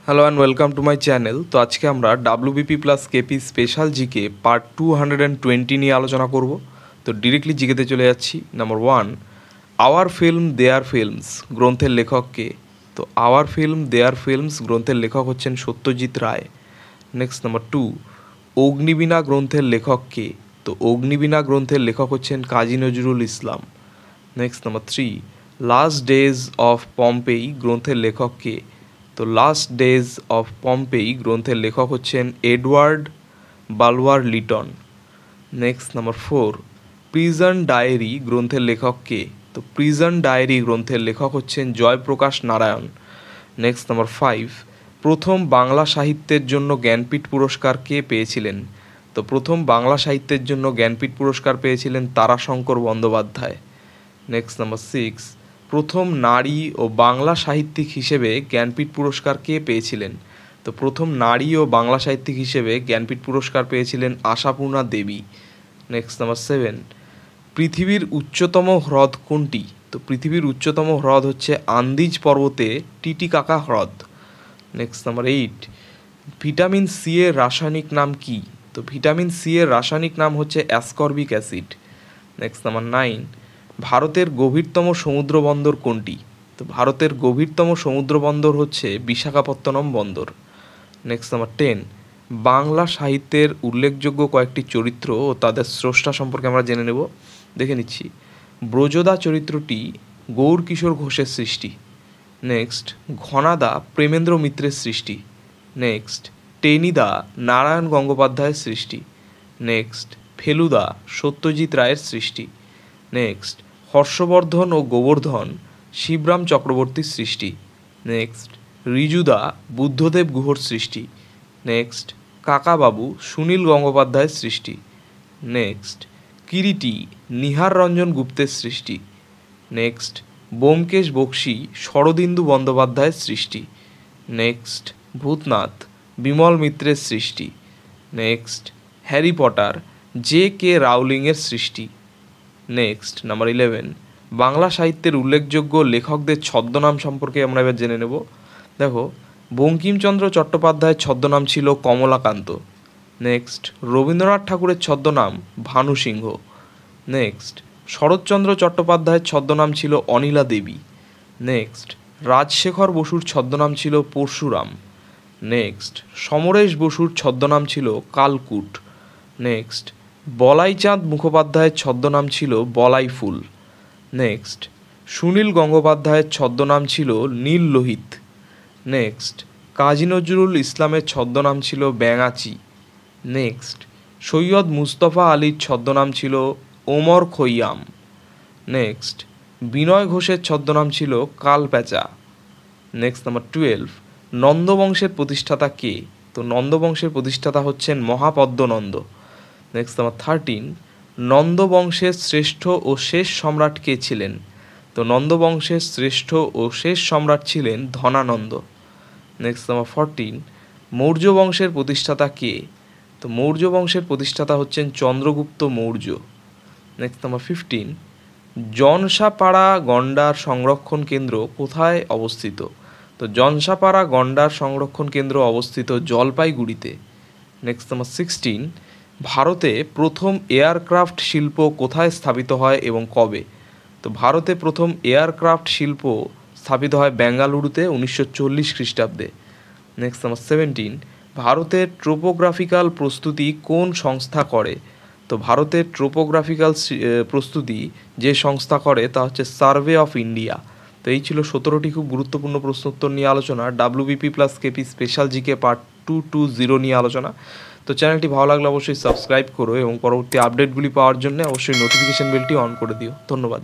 Hello and welcome to my channel. তো আজকে আমরা WBP plus KP special GK part 220 নিয়ে আলোচনা করব। তো ডিরেক্টলি জিকেতে চলে যাচ্ছি। নাম্বার 1, আওয়ার ফিল্ম দেয়ার ফিল্মস গ্রন্থের লেখক কে? তো আওয়ার ফিল্ম দেয়ার ফিল্মস গ্রন্থের লেখক হচ্ছেন সত্যজিৎ রায়। নেক্সট নাম্বার 2, অগ্নিবীণা গ্রন্থের লেখক কে? তো অগ্নিবীণা গ্রন্থের লেখক হচ্ছেন Kazi Nazrul Islam. Next number 3, last days of Pompeii গ্রন্থের লেখক কে? তো লাস্ট ডেজ অফ পম্পেই গ্রন্থের লেখক হচ্ছেন Edward Bulwer Lytton. Next number 4, prison diary গ্রন্থের লেখক কে? তো প্রিজন ডায়েরি গ্রন্থের লেখক হচ্ছেন জয়প্রকাশ নারায়ণ। নেক্সট নাম্বার 5, প্রথম বাংলা সাহিত্যের জন্য জ্ঞানপীঠ পুরস্কার কে পেয়েছিলেন? তো প্রথম বাংলা সাহিত্যের জন্য জ্ঞানপীঠ পুরস্কার পেয়েছিলেন তারাশঙ্কর বন্দ্যোপাধ্যায়। নেক্সট নাম্বার 6, প্রথম নারী ও বাংলা সাহিত্যিক হিসেবে জ্ঞানপীঠ পুরস্কার কে পেয়েছিলেন? তো প্রথম নারী ও বাংলা সাহিত্যিক হিসেবে জ্ঞানপীঠ পুরস্কার পেয়েছিলেন আশাপূর্ণা দেবী। নেক্সট নাম্বার 7, পৃথিবীর উচ্চতম হ্রদ কোনটি? তো পৃথিবীর উচ্চতম হ্রদ হচ্ছে আন্দিজ পর্বতে টিটিকাকা হ্রদ। নেক্সট নাম্বার 8, ভিটামিন সি এর রাসায়নিক নাম কি? তো ভিটামিন সি এর রাসায়নিক নাম হচ্ছে অ্যাসকর্বিক অ্যাসিড। নেক্সট নাম্বার 9, ভারতের গভীরতম সমুদ্র বন্দর কোনটি? তো ভারতের গভীরতম সমুদ্র বন্দর হচ্ছে বিশাখাপত্তনম বন্দর। নেক্সট নাম্বার 10, বাংলা সাহিত্যের উল্লেখযোগ্য কয়েকটি চরিত্র ও তাদের স্রষ্টা সম্পর্কে আমরা জেনে নেব। দেখে নিচ্ছি। ব্রজদা চরিত্রটি গৌরকিশোর ঘোষের সৃষ্টি। নেক্সট, ঘনাদা প্রেমেন্দ্র মিত্রের সৃষ্টি। নেক্সট, টেনিদা নারায়ণ গঙ্গোপাধ্যায়ের সৃষ্টি। নেক্সট, ফেলুদা সত্যজিৎ রায়ের সৃষ্টি। নেক্সট, হর্ষবর্ধন ও গোবর্ধন শিবরাম চক্রবর্তীর সৃষ্টি। নেক্সট, ঋজুদা বুদ্ধদেব গুহর সৃষ্টি। নেক্সট, কাকাবাবু সুনীল গঙ্গোপাধ্যায়ের সৃষ্টি। নেক্সট, কিরিটি নিহার রঞ্জন গুপ্তের সৃষ্টি। নেক্সট, ব্যোমকেশ বক্সী শরদিন্দু বন্দ্যোপাধ্যায়ের সৃষ্টি। নেক্সট, ভূতনাথ বিমল মিত্রের সৃষ্টি। Next, Harry Potter J K রাউলিংয়ের সৃষ্টি। নেক্সট নাম্বার 11, বাংলা সাহিত্যের উল্লেখযোগ্য লেখকদের ছদ্মনাম সম্পর্কে আমরা এবার জেনে নেব। দেখো, বঙ্কিমচন্দ্র চট্টোপাধ্যায়ের ছদ্মনাম ছিল কমলাকান্ত। নেক্সট, রবীন্দ্রনাথ ঠাকুরের ছদ্মনাম ভানু সিংহ। নেক্সট, শরৎচন্দ্র চট্টোপাধ্যায়ের ছদ্মনাম ছিল অনিলা দেবী। নেক্সট, রাজশেখর বসুর ছদ্মনাম ছিল পরশুরাম। নেক্সট, সমরেশ বসুর ছদ্মনাম ছিল কালকুট। নেক্সট, বলাইচাঁদ মুখোপাধ্যায়ের ছদ্মনাম ছিল বলাই ফুল। নেক্সট, সুনীল গঙ্গোপাধ্যায়ের ছদ্মনাম ছিল নীল লোহিত। নেক্সট, কাজী নজরুল ইসলামের ছদ্মনাম ছিল ব্যাঙাচি। নেক্সট, সৈয়দ মুস্তফা আলীর ছদ্মনাম ছিল ওমর খৈয়াম। নেক্সট, বিনয় ঘোষের ছদ্মনাম ছিল কালপ্যাচা। নেক্সট নাম্বার 12, নন্দবংশের প্রতিষ্ঠাতা কে? তো নন্দবংশের প্রতিষ্ঠাতা হচ্ছেন মহাপদ্মনন্দ। নেক্সট নাম্বার 13, নন্দবংশের শ্রেষ্ঠ ও শেষ সম্রাট কে ছিলেন? তো নন্দবংশের শ্রেষ্ঠ ও শেষ সম্রাট ছিলেন ধনানন্দ। নেক্সট নাম্বার 14, মৌর্য বংশের প্রতিষ্ঠাতা কে? তো মৌর্য বংশের প্রতিষ্ঠাতা হচ্ছেন চন্দ্রগুপ্ত মৌর্য। নেক্সট নাম্বার 15, জনসাপাড়া গন্ডার সংরক্ষণ কেন্দ্র কোথায় অবস্থিত? তো জনসাপাড়া গন্ডার সংরক্ষণ কেন্দ্র অবস্থিত জলপাইগুড়িতে। নেক্সট নাম্বার 16, ভারতে প্রথম এয়ারক্রাফট শিল্প কোথায় স্থাপিত হয় এবং কবে? তো ভারতে প্রথম এয়ারক্রাফট শিল্প স্থাপিত হয় বেঙ্গালুরুতে 1940 খ্রিস্টাব্দে। নেক্সট নাম্বার 17, ভারতের ট্রোপোগ্রাফিক্যাল প্রস্তুতি কোন সংস্থা করে? তো ভারতের ট্রোপোগ্রাফিক্যাল প্রস্তুতি যে সংস্থা করে তা হচ্ছে সার্ভে অফ ইন্ডিয়া। তো এই ছিল 17টি খুব গুরুত্বপূর্ণ প্রশ্ন উত্তর নিয়ে আলোচনা, WBP plus KP special GK part 220 নিয়ে আলোচনা। তো চ্যানেলটি ভালো লাগলে অবশ্যই সাবস্ক্রাইব করো এবং পরবর্তী আপডেটগুলি পাওয়ার জন্য অবশ্যই নোটিফিকেশন বেলটি অন করে দিও। ধন্যবাদ।